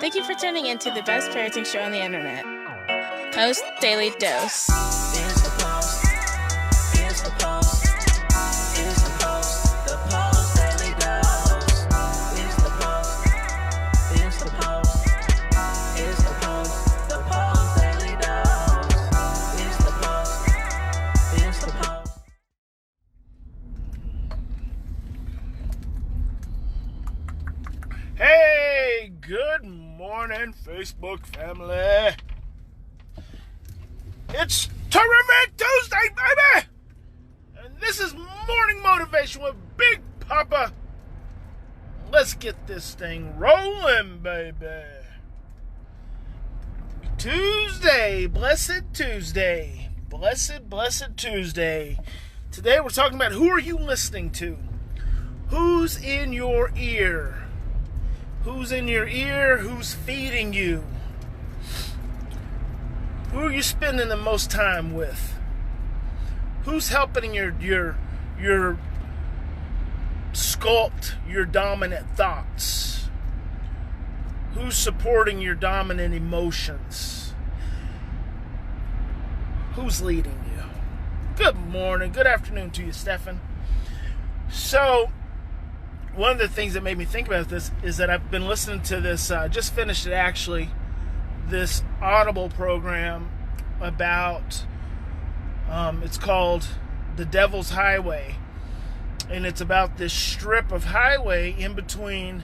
Thank you for tuning in to the best parenting show on the internet, Post Daily Dose. It's the Post. It's the Post. It's the Post. The Post Daily Dose. It's the Post. It's the Post. It's the Post. The Post Daily Dose. It's the Post. It's the Post. Hey, good morning, Facebook family. It's Terrific Tuesday, baby! And this is Morning Motivation with Big Papa. Let's get this thing rolling, baby. Tuesday, blessed Tuesday. Blessed Tuesday. Today we're talking about who are you listening to? Who's in your ear? Who's in your ear? Who's feeding you? Who are you spending the most time with? Who's helping your sculpt your dominant thoughts? Who's supporting your dominant emotions? Who's leading you? Good morning, good afternoon to you, Stefan. So, one of the things that made me think about this is that I've been listening to this, just finished it actually, this Audible program about, it's called The Devil's Highway. And it's about this strip of highway in between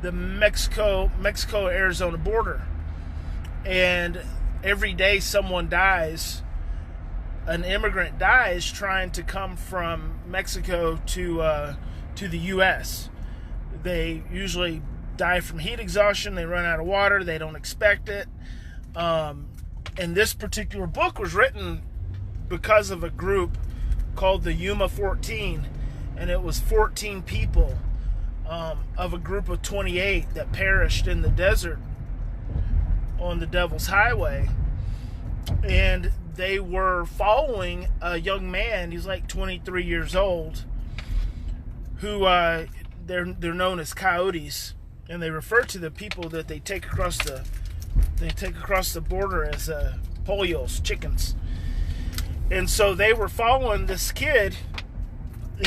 the Mexico-Arizona border. And every day someone dies, an immigrant dies trying to come from Mexico to the U.S. They usually die from heat exhaustion. They run out of water. They don't expect it. And this particular book was written because of a group called the Yuma 14. And it was 14 people of a group of 28 that perished in the desert on the Devil's Highway. And they were following a young man. He's like 23 years old. Who they're known as coyotes, and they refer to the people that they take across the border as pollos, chickens. And so they were following this kid,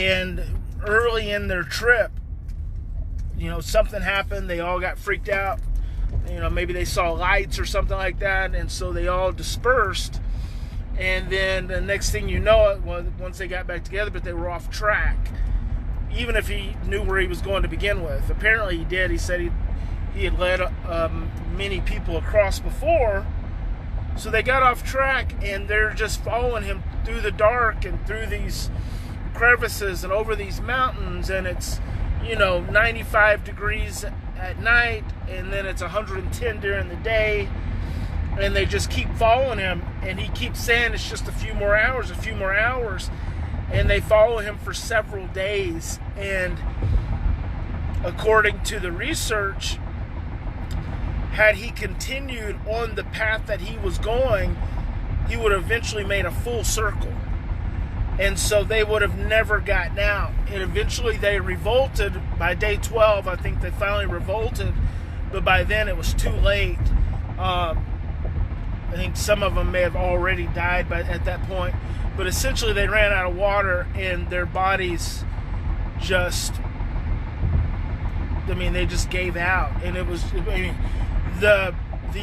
and early in their trip, something happened. They all got freaked out. Maybe they saw lights or something like that, and so they all dispersed. And then the next thing you know, it was once they got back together, but they were off track. Even if he knew where he was going to begin with. Apparently he did. He said he had led many people across before. So they got off track, and they're just following him through the dark and through these crevices and over these mountains. And it's, 95 degrees at night, and then it's 110 during the day. And they just keep following him, and he keeps saying it's just a few more hours. And they follow him for several days. And according to the research, had he continued on the path that he was going, he would have eventually made a full circle. And so they would have never gotten out. And eventually they revolted. By day 12, I think they finally revolted. But by then it was too late. I think some of them may have already died at that point. But essentially they ran out of water, and their bodies they just gave out. And it was, the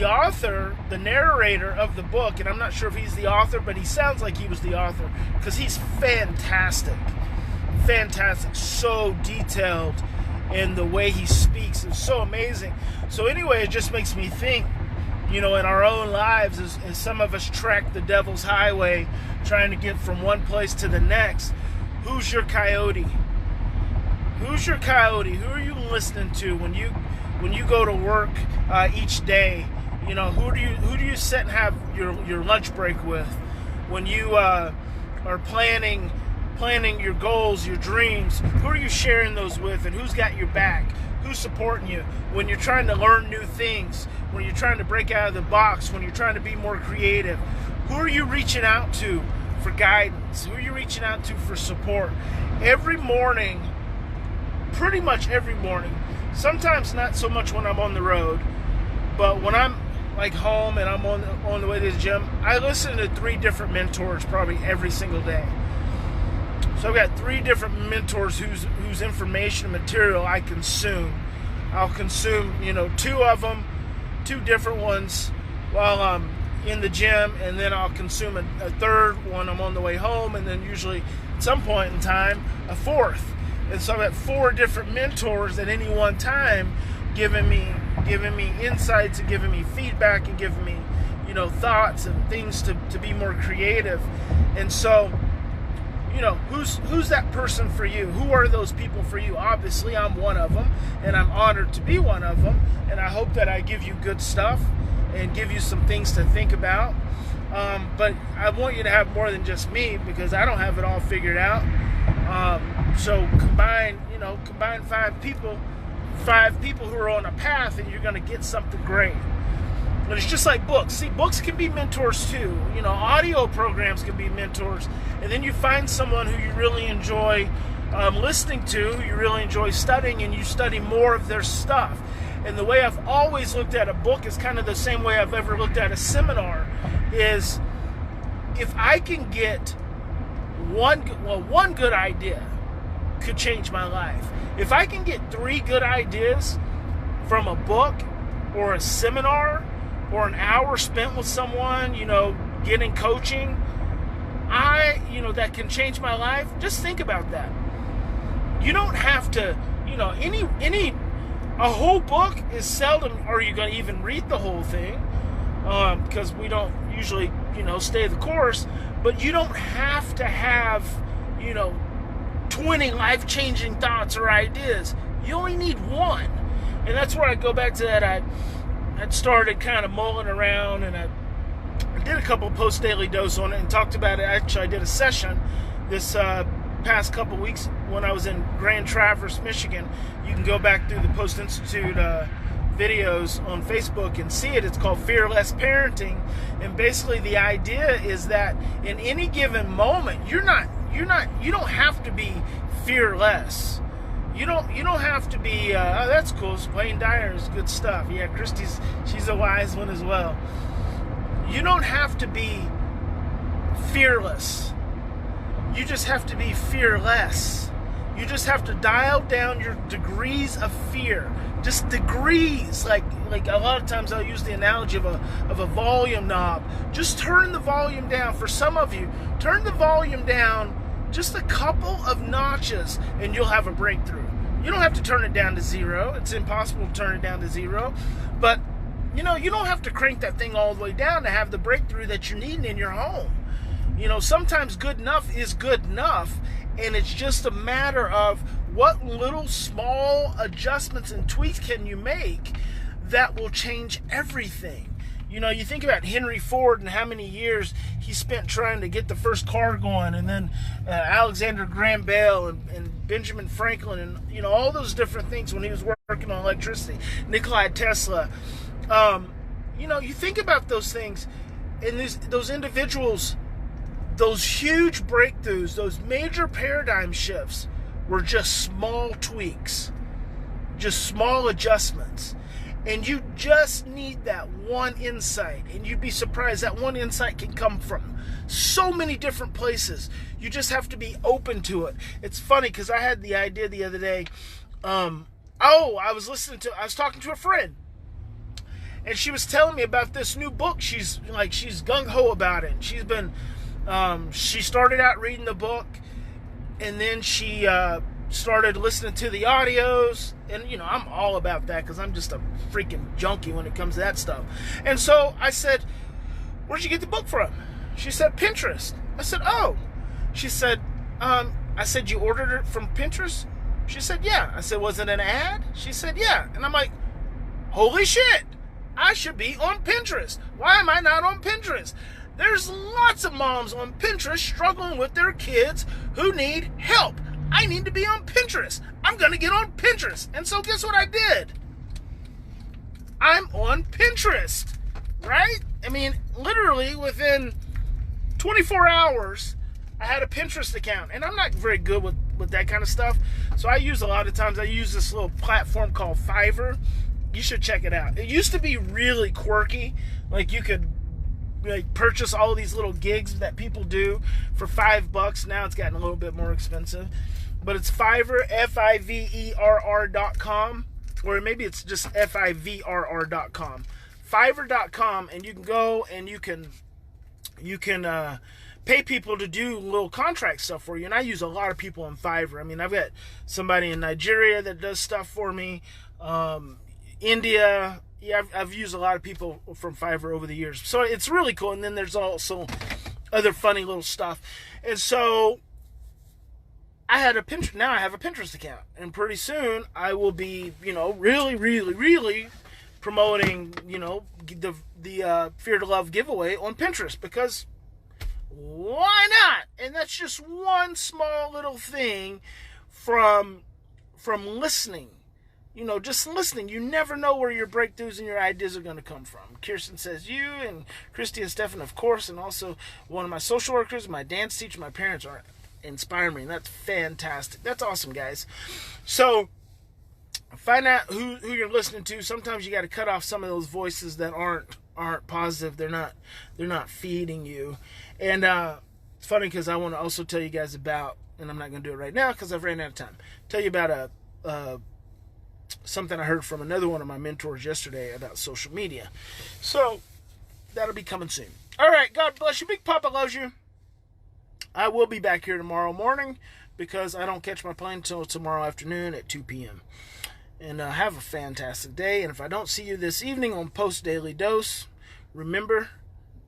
author, the narrator of the book, and I'm not sure if he's the author, but he sounds like he was the author, because he's fantastic, so detailed in the way he speaks. It's so amazing. So anyway, it just makes me think, in our own lives, as some of us trek the Devil's Highway, trying to get from one place to the next, who's your coyote? Who's your coyote? Who are you listening to when you go to work each day? Who do you sit and have your lunch break with? When you are planning your goals, your dreams, who are you sharing those with, and who's got your back? Who's supporting you when you're trying to learn new things, when you're trying to break out of the box, when you're trying to be more creative? Who are you reaching out to for guidance? Who are you reaching out to for support? Every morning, pretty much every morning, sometimes not so much when I'm on the road, But when I'm like home and I'm on the way to the gym, I listen to 3 different mentors probably every single day. So I've got 3 different mentors whose information and material I consume. I'll consume, 2 of them, 2 different ones while I'm in the gym, and then I'll consume a 3rd when I'm on the way home, and then usually at some point in time a 4th. And so I've got 4 different mentors at any one time giving me insights and giving me feedback and giving me, thoughts and things to be more creative. And so, who's that person for you? Who are those people for you? Obviously, I'm one of them, and I'm honored to be one of them, and I hope that I give you good stuff and give you some things to think about. But I want you to have more than just me, because I don't have it all figured out. So combine 5 people who are on a path, and you're going to get something great. But it's just like books. See, books can be mentors too. Audio programs can be mentors. And then you find someone who you really enjoy listening to, who you really enjoy studying, and you study more of their stuff. And the way I've always looked at a book is kind of the same way I've ever looked at a seminar, is if I can get one good idea could change my life. If I can get 3 good ideas from a book or a seminar or an hour spent with someone, getting coaching, that can change my life, just think about that. You don't have to, a whole book is seldom are you going to even read the whole thing, because we don't usually, stay the course, but you don't have to have, 20 life-changing thoughts or ideas. You only need 1. And that's where I go back to that. I'd started kind of mulling around, and I did a couple of Post Daily Dose on it and talked about it. Actually, I did a session this past couple weeks when I was in Grand Traverse, Michigan. You can go back through the Post+Institute videos on Facebook and see it. It's called Fearless Parenting. And basically the idea is that in any given moment, you don't have to be fearless. You don't have to be, that's cool. Wayne Dyer is good stuff. Yeah, she's a wise one as well. You don't have to be fearless. You just have to be fearless. You just have to dial down your degrees of fear. Just degrees. Like a lot of times I'll use the analogy of a volume knob. Just turn the volume down. For some of you, turn the volume down just a couple of notches, and you'll have a breakthrough. You don't have to turn it down to 0. It's impossible to turn it down to 0. But, you don't have to crank that thing all the way down to have the breakthrough that you need in your home. Sometimes good enough is good enough, and it's just a matter of what little small adjustments and tweaks can you make that will change everything. You think about Henry Ford and how many years he spent trying to get the first car going, and then Alexander Graham Bell and Benjamin Franklin, and all those different things when he was working on electricity. Nikola Tesla. You think about those things, and those individuals, those huge breakthroughs, those major paradigm shifts were just small tweaks, just small adjustments. And you just need that one insight. And you'd be surprised that one insight can come from so many different places. You just have to be open to it. It's funny because I had the idea the other day. I was talking to a friend, and she was telling me about this new book. She's gung-ho about it. She's been, she started out reading the book, and then she started listening to the audios, and I'm all about that because I'm just a freaking junkie when it comes to that stuff. And so I said, "Where'd you get the book from?" She said, "Pinterest." I said, "Oh." She said, I said, "You ordered it from Pinterest?" She said, "Yeah." I said, "Was it an ad?" She said, "Yeah." And I'm like, holy shit, I should be on Pinterest. Why am I not on Pinterest? There's lots of moms on Pinterest struggling with their kids who need help. I need to be on Pinterest. I'm going to get on Pinterest. And so guess what I did? I'm on Pinterest, right? I mean, literally within 24 hours, I had a Pinterest account. And I'm not very good with that kind of stuff. So I use this little platform called Fiverr. You should check it out. It used to be really quirky. Like you could purchase all these little gigs that people do for $5. Now it's gotten a little bit more expensive. But it's Fiverr, Fiverr.com, or maybe it's just Fiverr.com. Fiverr.com, and you can go and you can pay people to do little contract stuff for you. And I use a lot of people on Fiverr. I mean, I've got somebody in Nigeria that does stuff for me. India. Yeah, I've used a lot of people from Fiverr over the years. So it's really cool. And then there's also other funny little stuff. And so I have a Pinterest account. And pretty soon I will be, really, really, really promoting, the Fear to Love giveaway on Pinterest, because why not? And that's just one small little thing from listening. Just listening. You never know where your breakthroughs and your ideas are going to come from. Kirsten says you, and Christy and Stefan, of course, and also one of my social workers, my dance teacher, my parents are inspiring me. That's fantastic. That's awesome, guys. So find out who you're listening to. Sometimes you got to cut off some of those voices that aren't positive. They're not feeding you. And it's funny because I want to also tell you guys about, and I'm not going to do it right now because I've ran out of time. Tell you about something I heard from another one of my mentors yesterday about social media. So that'll be coming soon. All right, God bless you. Big Papa loves you. I will be back here tomorrow morning because I don't catch my plane until tomorrow afternoon at 2 p.m. And have a fantastic day. And if I don't see you this evening on Post Daily Dose, remember,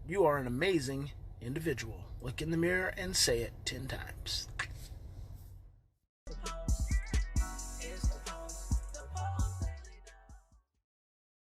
you are an amazing individual. Look in the mirror and say it 10 times.